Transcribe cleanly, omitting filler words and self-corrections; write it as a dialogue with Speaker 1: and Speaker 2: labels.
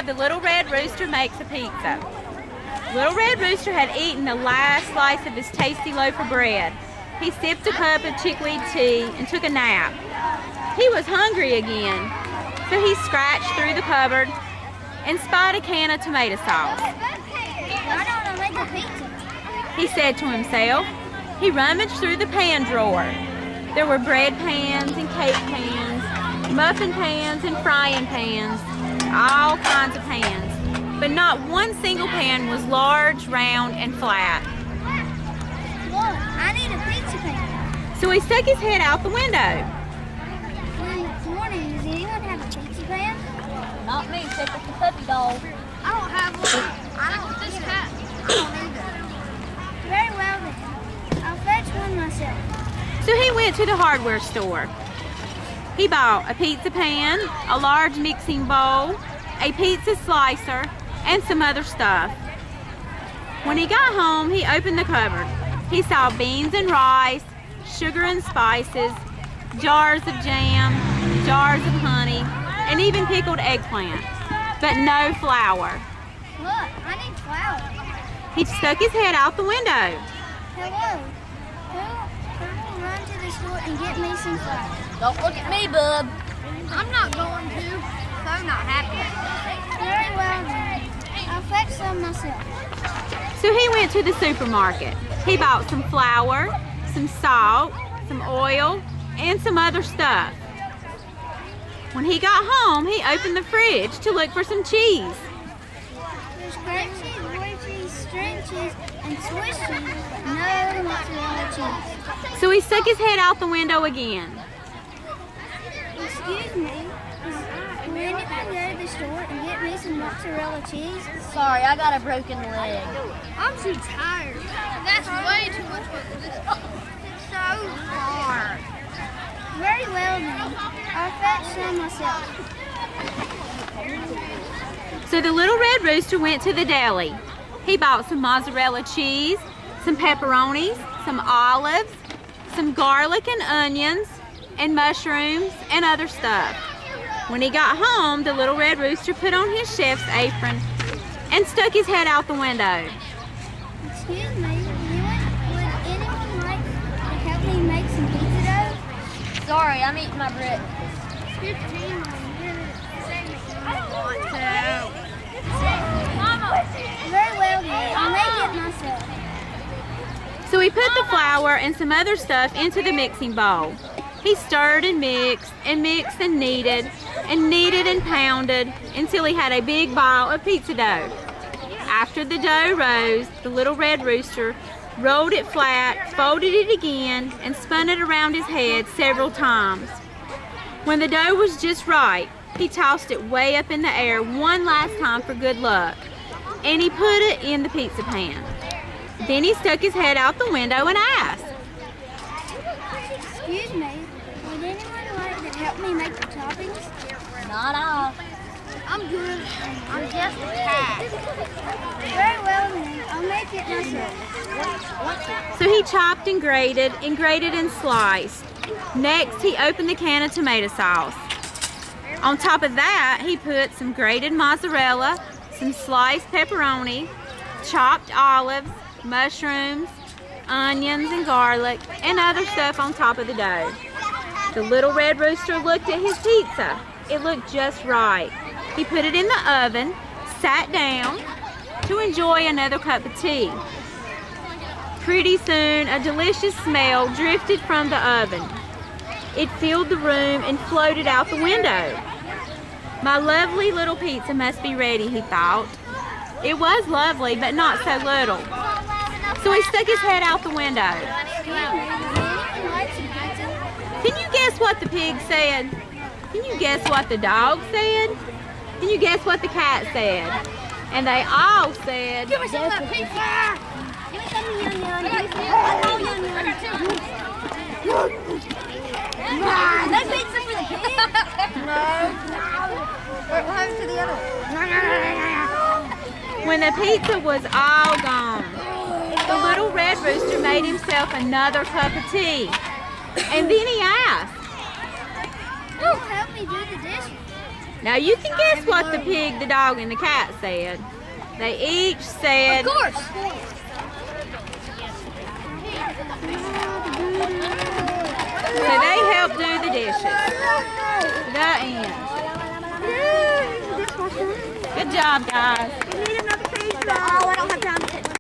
Speaker 1: the Little Red Rooster makes a pizza. Little Red Rooster had eaten the last slice of his tasty loaf of bread. He sipped a cup of chickweed tea and took a nap. He was hungry again, so he scratched through the cupboard and spied a can of tomato sauce.
Speaker 2: Why don't I make a pizza?
Speaker 1: He said to himself. He rummaged through the pan drawer. There were bread pans and cake pans, muffin pans and frying pans, all kinds of pans. But not one single pan was large, round, and flat.
Speaker 2: Look, I need a pizza pan.
Speaker 1: So he stuck his head out the window.
Speaker 2: Good morning. Does anyone have a pizza pan?
Speaker 3: Not me, except for the puppy dog.
Speaker 2: I don't have one. I don't this cat. I don't either. Very well then. I'll fetch one myself.
Speaker 1: So he went to the hardware store. He bought a pizza pan, a large mixing bowl, a pizza slicer, and some other stuff. When he got home, he opened the cupboard. He saw beans and rice, sugar and spices, jars of jam, jars of honey, and even pickled eggplant, but no flour.
Speaker 2: Look, I need flour.
Speaker 1: He stuck his head out the window.
Speaker 2: Hello. Who will run to the store and get me some flour?
Speaker 3: Don't look at me, bub.
Speaker 2: I'm not going to. I'm not happy. Very well then. I'll fetch some myself.
Speaker 1: So he went to the supermarket. He bought some flour, some salt, some oil, and some other stuff. When he got home, he opened the fridge to look for some cheese.
Speaker 2: There's cream cheese, blue cheese, string cheese, and Swiss cheese, but no mozzarella cheese.
Speaker 1: So he stuck his head out the window again.
Speaker 2: Excuse me, will anyone go to the store and get me some mozzarella cheese?
Speaker 3: Sorry, I got a broken leg.
Speaker 2: I'm too tired. That's way too much work. It's so hard. Very well then. I'll fetch some myself.
Speaker 1: So the Little Red Rooster went to the deli. He bought some mozzarella cheese, some pepperonis, some olives, some garlic and onions, and mushrooms, and other stuff. When he got home, the Little Red Rooster put on his chef's apron and stuck his head out the window.
Speaker 2: Excuse me, would anyone like to help me make some pizza dough?
Speaker 3: Sorry, I'm eating my breakfast.
Speaker 2: 15 on I don't want to. Mama. Very well then, I'll make it myself.
Speaker 1: So he put the flour and some other stuff into the mixing bowl. He stirred and mixed and mixed and kneaded and pounded until he had a big ball of pizza dough. After the dough rose, the Little Red Rooster rolled it flat, folded it again, and spun it around his head several times. When the dough was just right, he tossed it way up in the air one last time for good luck, and he put it in the pizza pan. Then he stuck his head out the window and asked,
Speaker 2: Excuse me, would anyone like to help me make the toppings?
Speaker 3: Not all.
Speaker 2: I'm good. I'm just a cat. Very well then, I'll make it myself.
Speaker 1: So he chopped and grated and sliced. Next, he opened the can of tomato sauce. On top of that, he put some grated mozzarella, some sliced pepperoni, chopped olives, mushrooms, onions and garlic, and other stuff on top of the dough. The Little Red Rooster looked at his pizza. It looked just right. He put it in the oven, sat down to enjoy another cup of tea. Pretty soon, a delicious smell drifted from the oven. It filled the room and floated out the window. My lovely little pizza must be ready, he thought. It was lovely, but not so little. So he stuck his head out the window. Can you guess what the pig said? Can you guess what the dog said? Can you guess what the cat said? And they all said,
Speaker 2: Give me some of that pizza! Give me some Yum Yum. I know Yum Yum. That pizza for the pig? No. What happened to the other one?
Speaker 1: when the pizza was all gone, the Little Red Rooster made himself another cup of tea. And then he asked,
Speaker 2: Who'll help me do the dishes?
Speaker 1: Now you can guess what the pig, the dog, and the cat said. They each said...
Speaker 3: Of course.
Speaker 1: So they helped do the dishes. The end. Good job, guys.
Speaker 2: We need another page. Oh, I don't have time to